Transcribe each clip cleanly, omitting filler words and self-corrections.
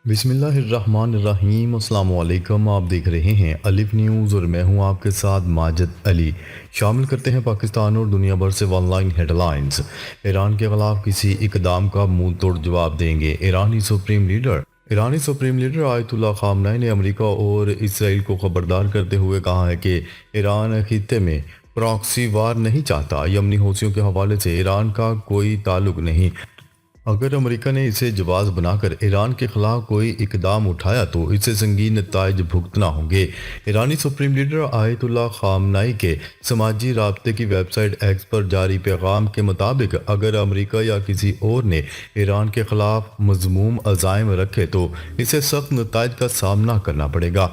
بسم اللہ الرحمن الرحیم۔ السلام علیکم، آپ دیکھ رہے ہیں الف نیوز اور میں ہوں آپ کے ساتھ ماجد علی۔ شامل کرتے ہیں پاکستان اور دنیا بھر سے online headlines. Iran کے خلاف کسی اقدام کا منہ توڑ جواب دیں گے ایرانی سپریم لیڈر آیت اللہ خامنہ ای نے امریکہ اور اسرائیل کو خبردار کرتے ہوئے کہا ہے کہ ایران خطے میں پراکسی وار نہیں چاہتا۔ یمنی حوثیوں کے حوالے سے ایران کا کوئی تعلق نہیں۔ اگر امریکہ نے اسے جواز بنا کر ایران کے خلاف کوئی اقدام اٹھایا تو اسے سنگین نتائج بھگتنا ہوں گے۔ ایرانی سپریم لیڈر آیت اللہ خامنہ کے سماجی رابطے کی ویب سائٹ ایکس پر جاری پیغام کے مطابق اگر امریکہ یا کسی اور نے ایران کے خلاف مذموم عزائم رکھے تو اسے سخت نتائج کا سامنا کرنا پڑے گا۔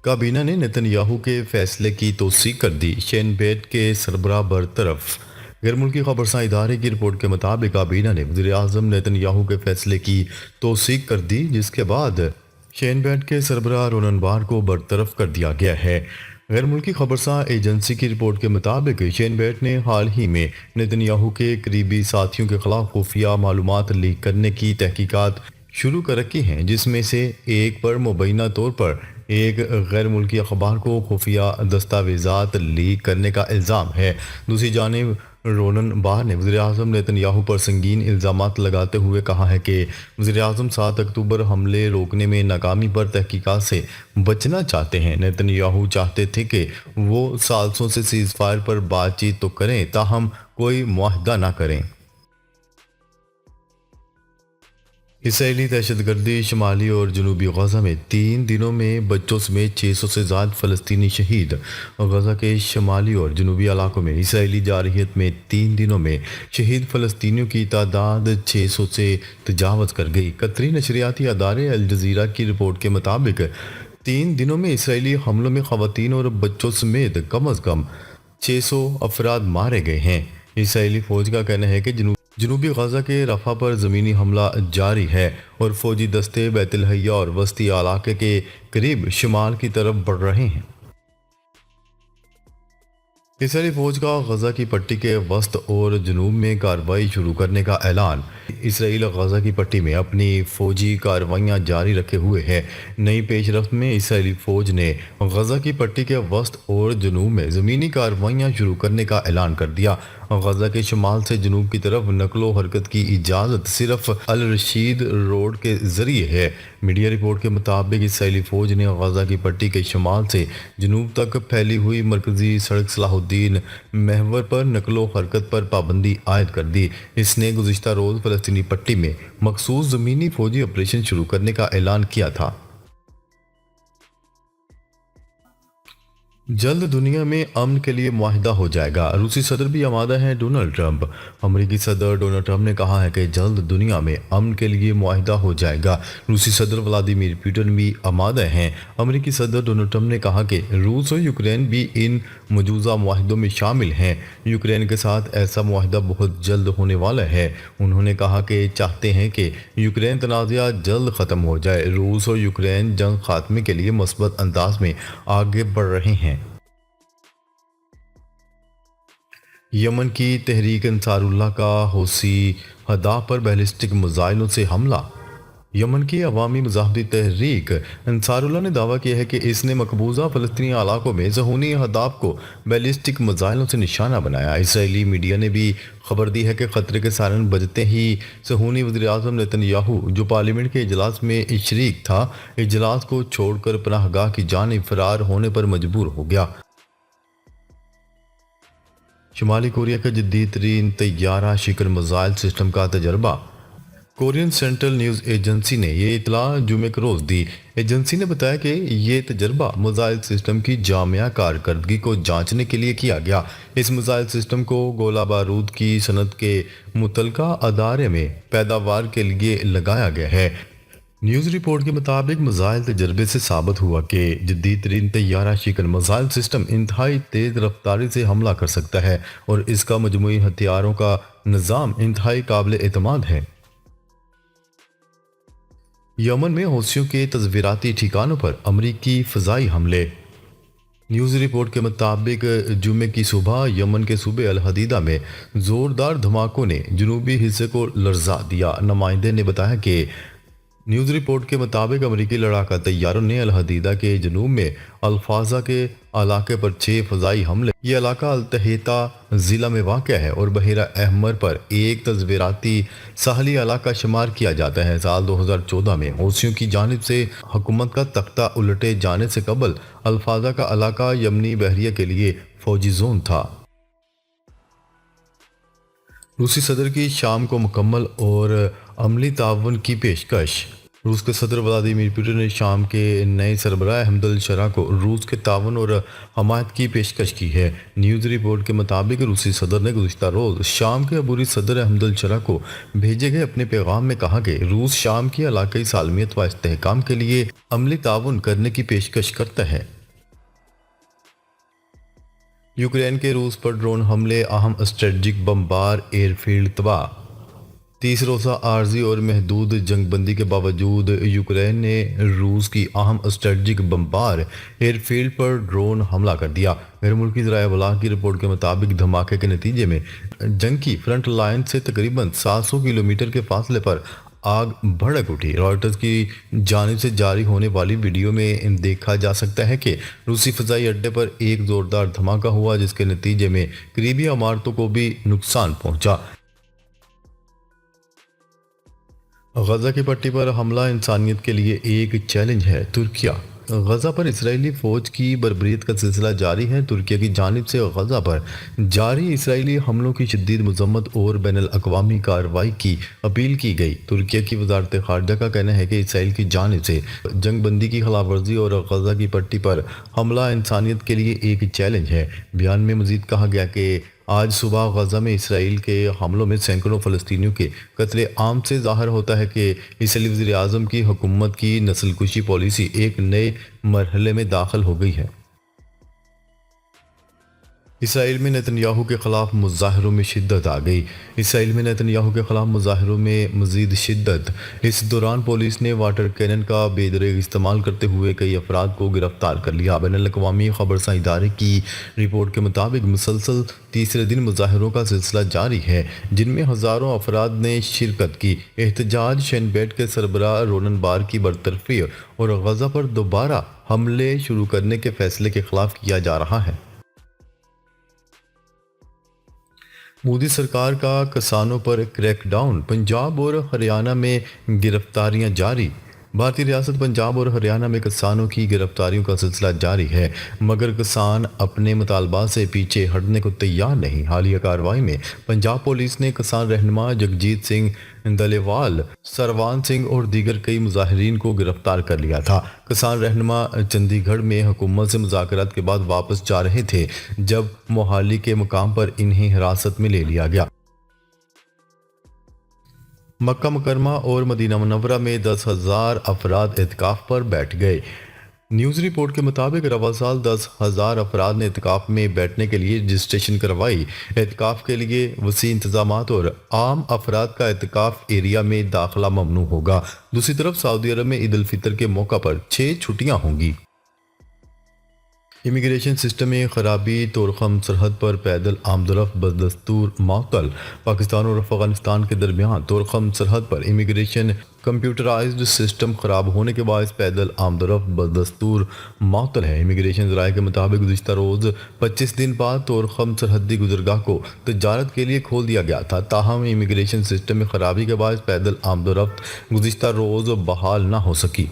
کابینہ نے نتن یاہو کے فیصلے کی توثیق کر دی، شین بیٹ کے سربراہ برطرف۔ غیر ملکی خبرساں ادارے کی رپورٹ کے مطابق کابینہ نے وزیر اعظم نیتن یاہو کے فیصلے کی توثیق کر دی، جس کے بعد شین بیٹ کے سربراہ رونن بار کو برطرف کر دیا گیا ہے۔ غیر ملکی خبرساں ایجنسی کی رپورٹ کے مطابق شین بیٹ نے حال ہی میں نیتن یاہو کے قریبی ساتھیوں کے خلاف خفیہ معلومات لیک کرنے کی تحقیقات شروع کر رکھی ہیں، جس میں سے ایک پر مبینہ طور پر ایک غیر ملکی اخبار کو خفیہ دستاویزات لیک کرنے کا الزام ہے۔ دوسری جانب رونن بار نے وزیر اعظم نیتن یاہو پر سنگین الزامات لگاتے ہوئے کہا ہے کہ وزیر اعظم 7 اکتوبر حملے روکنے میں ناکامی پر تحقیقات سے بچنا چاہتے ہیں۔ نیتن یاہو چاہتے تھے کہ وہ ثالثوں سے سیز فائر پر بات چیت تو کریں، تاہم کوئی معاہدہ نہ کریں۔ اسرائیلی دہشت گردی شمالی اور جنوبی غزہ میں 3 دنوں میں بچوں سمیت 600 سے زائد فلسطینی شہید۔ غزہ کے شمالی اور جنوبی علاقوں میں اسرائیلی جارحیت میں 3 دنوں میں شہید فلسطینیوں کی تعداد 600 سے تجاوز کر گئی۔ قطری نشریاتی ادارے الجزیرہ کی رپورٹ کے مطابق 3 دنوں میں اسرائیلی حملوں میں خواتین اور بچوں سمیت کم از کم 600 افراد مارے گئے ہیں۔ اسرائیلی فوج کا کہنا ہے کہ جنوبی غزہ کے رفح پر زمینی حملہ جاری ہے اور فوجی دستے بیت الحیہ اور وسطی علاقے کے قریب شمال کی طرف بڑھ رہے ہیں۔ اسرائیلی فوج کا غزہ کی پٹی کے وسط اور جنوب میں کارروائی شروع کرنے کا اعلان۔ اسرائیل غزہ کی پٹی میں اپنی فوجی کارروائیاں جاری رکھے ہوئے ہے۔ نئی پیش رفت میں اسرائیلی فوج نے غزہ کی پٹی کے وسط اور جنوب میں زمینی کارروائیاں شروع کرنے کا اعلان کر دیا۔ غزہ کے شمال سے جنوب کی طرف نقل و حرکت کی اجازت صرف الرشید روڈ کے ذریعے ہے۔ میڈیا رپورٹ کے مطابق اسرائیلی فوج نے غزہ کی پٹی کے شمال سے جنوب تک پھیلی ہوئی مرکزی سڑک صلاح الدین محور پر نقل و حرکت پر پابندی عائد کر دی۔ اس نے گزشتہ روز فلسطینی پٹی میں مخصوص زمینی فوجی آپریشن شروع کرنے کا اعلان کیا تھا۔ جلد دنیا میں امن کے لیے معاہدہ ہو جائے گا، روسی صدر بھی آمادہ ہیں ڈونلڈ ٹرمپ۔ امریکی صدر ڈونلڈ ٹرمپ نے کہا ہے کہ جلد دنیا میں امن کے لیے معاہدہ ہو جائے گا۔ روسی صدر ولادیمیر پوٹن بھی آمادہ ہیں۔ امریکی صدر ڈونلڈ ٹرمپ نے کہا کہ روس اور یوکرین بھی ان مجوزہ معاہدوں میں شامل ہیں۔ یوکرین کے ساتھ ایسا معاہدہ بہت جلد ہونے والا ہے۔ انہوں نے کہا کہ چاہتے ہیں کہ یوکرین تنازعہ جلد ختم ہو جائے۔ روس اور یوکرین جنگ خاتمے کے لیے مثبت انداز میں آگے بڑھ رہے ہیں۔ یمن کی تحریک انصار اللہ کا حوثی اہداف پر بیلسٹک میزائلوں سے حملہ۔ یمن کی عوامی مزاحمتی تحریک انصار اللہ نے دعویٰ کیا ہے کہ اس نے مقبوضہ فلسطینی علاقوں میں صہیونی اہداف کو بیلسٹک میزائلوں سے نشانہ بنایا۔ اسرائیلی میڈیا نے بھی خبر دی ہے کہ خطرے کے سائرن بجتے ہی صہیونی وزیر اعظم نیتن یاہو، جو پارلیمنٹ کے اجلاس میں شریک تھا، اجلاس کو چھوڑ کر پناہ گاہ کی جانب فرار ہونے پر مجبور ہو گیا۔ شمالی کوریا کا جدید ترین طیارہ شکن میزائل سسٹم کا تجربہ۔ کورین سینٹرل نیوز ایجنسی نے یہ اطلاع جمعے کے روز دی۔ ایجنسی نے بتایا کہ یہ تجربہ میزائل سسٹم کی جامع کارکردگی کو جانچنے کے لیے کیا گیا۔ اس میزائل سسٹم کو گولہ بارود کی صنعت کے متعلقہ ادارے میں پیداوار کے لیے لگایا گیا ہے۔ نیوز رپورٹ کے مطابق میزائل تجربے سے ثابت ہوا کہ جدید ترین طیارہ شکن میزائل سسٹم انتہائی تیز رفتاری سے حملہ کر سکتا ہے اور اس کا مجموعی ہتھیاروں کا نظام انتہائی قابل اعتماد ہے۔ یمن میں حوثیوں کے تصویراتی ٹھکانوں پر امریکی فضائی حملے۔ نیوز رپورٹ کے مطابق جمعے کی صبح یمن کے صوبے الحدیدہ میں زوردار دھماکوں نے جنوبی حصے کو لرزا دیا۔ نمائندے نے بتایا کہ نیوز رپورٹ کے مطابق امریکی لڑاکا طیاروں نے الحدیدہ کے جنوب میں الفازا کے علاقے پر 6 فضائی حملے۔ یہ علاقہ التحیطہ ضلع میں واقع ہے اور بحیرہ احمر پر ایک تصویراتی ساحلی علاقہ شمار کیا جاتا ہے۔ سال 2014 میں حوثیوں کی جانب سے حکومت کا تختہ الٹے جانے سے قبل الفازا کا علاقہ یمنی بحریہ کے لیے فوجی زون تھا۔ روسی صدر کی شام کو مکمل اور عملی تعاون کی پیشکش۔ روس کے صدر ولادیمیر پوٹن نے شام کے نئے سربراہ احمد الشرا کو روس کے تعاون اور حمایت کی پیشکش کی ہے۔ نیوز رپورٹ کے مطابق روسی صدر نے گزشتہ روز شام کے عبوری صدر احمد الشرا کو بھیجے گئے اپنے پیغام میں کہا کہ روس شام کی علاقائی سالمیت و استحکام کے لیے عملی تعاون کرنے کی پیشکش کرتا ہے۔ یوکرین کے روس پر ڈرون حملے، اہم اسٹریٹجک بمبار ایئر فیلڈ تباہ۔ 30 روزہ عارضی اور محدود جنگ بندی کے باوجود یوکرین نے روس کی اہم اسٹریٹجک بمبار ایئر فیلڈ پر ڈرون حملہ کر دیا۔ غیر ملکی ذرائع ابلاغ کی رپورٹ کے مطابق دھماکے کے نتیجے میں جنگ کی فرنٹ لائن سے تقریباً 700 کلومیٹر کے فاصلے پر آگ بھڑک اٹھی۔ رائٹرز کی جانب سے جاری ہونے والی ویڈیو میں دیکھا جا سکتا ہے کہ روسی فضائی اڈے پر ایک زوردار دھماکہ ہوا جس کے نتیجے میں قریبی عمارتوں کو بھی نقصان پہنچا۔ غزہ کی پٹی پر حملہ انسانیت کے لیے ایک چیلنج ہے۔ ترکیہ غزہ پر اسرائیلی فوج کی بربریت کا سلسلہ جاری ہے۔ ترکیہ کی جانب سے غزہ پر جاری اسرائیلی حملوں کی شدید مذمت اور بین الاقوامی کارروائی کی اپیل کی گئی۔ ترکیہ کی وزارت خارجہ کا کہنا ہے کہ اسرائیل کی جانب سے جنگ بندی کی خلاف ورزی اور غزہ کی پٹی پر حملہ انسانیت کے لیے ایک چیلنج ہے۔ بیان میں مزید کہا گیا کہ آج صبح غزہ میں اسرائیل کے حملوں میں سینکڑوں فلسطینیوں کے قتل عام سے ظاہر ہوتا ہے کہ اسرائیلی وزیر اعظم کی حکومت کی نسل کشی پالیسی ایک نئے مرحلے میں داخل ہو گئی ہے۔ اسرائیل میں نتن یاہو کے خلاف مظاہروں میں شدت آ گئی۔ اسرائیل میں نتن یاہو کے خلاف مظاہروں میں مزید شدت۔ اس دوران پولیس نے واٹر کینن کا بے دریغ استعمال کرتے ہوئے کئی افراد کو گرفتار کر لیا۔ بین الاقوامی خبرساں ادارے کی رپورٹ کے مطابق مسلسل تیسرے دن مظاہروں کا سلسلہ جاری ہے جن میں ہزاروں افراد نے شرکت کی۔ احتجاج شین بیٹ کے سربراہ رونن بار کی برطرفی اور غزہ پر دوبارہ حملے شروع کرنے کے فیصلے کے خلاف کیا جا رہا ہے۔ مودی سرکار کا کسانوں پر کریک ڈاؤن، پنجاب اور ہریانہ میں گرفتاریاں جاری۔ بھارتی ریاست پنجاب اور ہریانہ میں کسانوں کی گرفتاریوں کا سلسلہ جاری ہے مگر کسان اپنے مطالبات سے پیچھے ہٹنے کو تیار نہیں۔ حالیہ کارروائی میں پنجاب پولیس نے کسان رہنما جگجیت سنگھ دلیوال، سروان سنگھ اور دیگر کئی مظاہرین کو گرفتار کر لیا تھا۔ کسان رہنما چندی گڑھ میں حکومت سے مذاکرات کے بعد واپس جا رہے تھے جب موہالی کے مقام پر انہیں حراست میں لے لیا گیا۔ مکہ مکرمہ اور مدینہ منورہ میں 10,000 افراد اعتکاف پر بیٹھ گئے۔ نیوز رپورٹ کے مطابق رواں سال 10,000 افراد نے اعتکاف میں بیٹھنے کے لیے رجسٹریشن کروائی۔ اعتکاف کے لیے وسیع انتظامات اور عام افراد کا اعتکاف ایریا میں داخلہ ممنوع ہوگا۔ دوسری طرف سعودی عرب میں عید الفطر کے موقع پر 6 چھٹیاں ہوں گی۔ امیگریشن سسٹم میں خرابی، طورخم سرحد پر پیدل آمد و رفت بدستور معطل۔ پاکستان اور افغانستان کے درمیان طورخم سرحد پر امیگریشن کمپیوٹرائزڈ سسٹم خراب ہونے کے باعث پیدل آمد و رفت بدستور معطل ہے۔ امیگریشن ذرائع کے مطابق گزشتہ روز 25 دن بعد طورخم سرحدی گزرگاہ کو تجارت کے لیے کھول دیا گیا تھا، تاہم امیگریشن سسٹم میں خرابی کے باعث پیدل آمد و رفت گزشتہ روز بحال نہ ہو سکی۔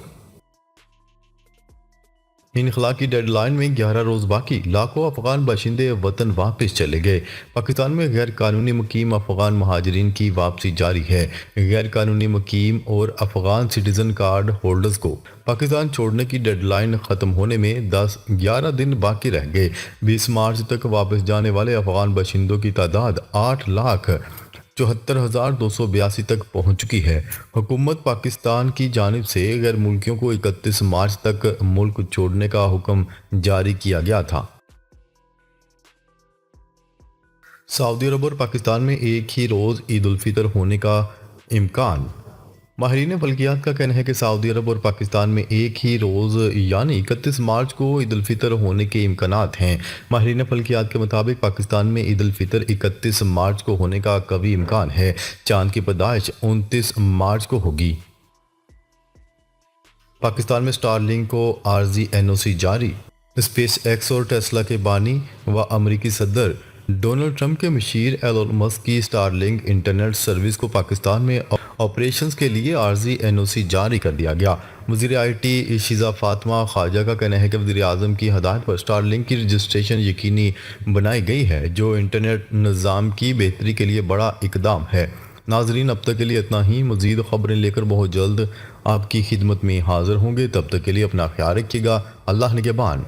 انخلا کی ڈیڈ لائن میں 11 روز باقی، لاکھوں افغان باشندے وطن واپس چلے گئے۔ پاکستان میں غیر قانونی مقیم افغان مہاجرین کی واپسی جاری ہے۔ غیر قانونی مقیم اور افغان سٹیزن کارڈ ہولڈرز کو پاکستان چھوڑنے کی ڈیڈ لائن ختم ہونے میں 11 دن باقی رہ گئے۔ 20 مارچ تک واپس جانے والے افغان باشندوں کی تعداد 8,74,282 تک پہنچ چکی ہے۔ حکومت پاکستان کی جانب سے غیر ملکیوں کو 31 مارچ تک ملک چھوڑنے کا حکم جاری کیا گیا تھا۔ سعودی عرب اور پاکستان میں ایک ہی روز عید الفطر ہونے کا امکان۔ ماہرین فلکیات کا کہنا ہے کہ سعودی عرب اور پاکستان میں ایک ہی روز یعنی 31 مارچ کو عید الفطر ہونے کے امکانات ہیں۔ ماہرین فلکیات کے مطابق پاکستان میں عید الفطر 31 مارچ کو ہونے کا قوی امکان ہے۔ چاند کی پیدائش 29 مارچ کو ہوگی۔ پاکستان میں سٹار لنک کو عارضی این او سی جاری۔ اسپیس ایکس اور ٹیسلا کے بانی و امریکی صدر ڈونلڈ ٹرمپ کے مشیر ایلون مسک کی سٹار لنک انٹرنیٹ سروس کو پاکستان میں آپریشنز کے لیے عارضی این او سی جاری کر دیا گیا۔ وزیر آئی ٹی شیزہ فاطمہ خواجہ کا کہنا ہے کہ وزیر اعظم کی ہدایت پر سٹار لنک کی رجسٹریشن یقینی بنائی گئی ہے، جو انٹرنیٹ نظام کی بہتری کے لیے بڑا اقدام ہے۔ ناظرین، اب تک کے لیے اتنا ہی۔ مزید خبریں لے کر بہت جلد آپ کی خدمت میں حاضر ہوں گے۔ تب تک کے لیے اپنا خیال رکھیے گا۔ اللہ نگہبان۔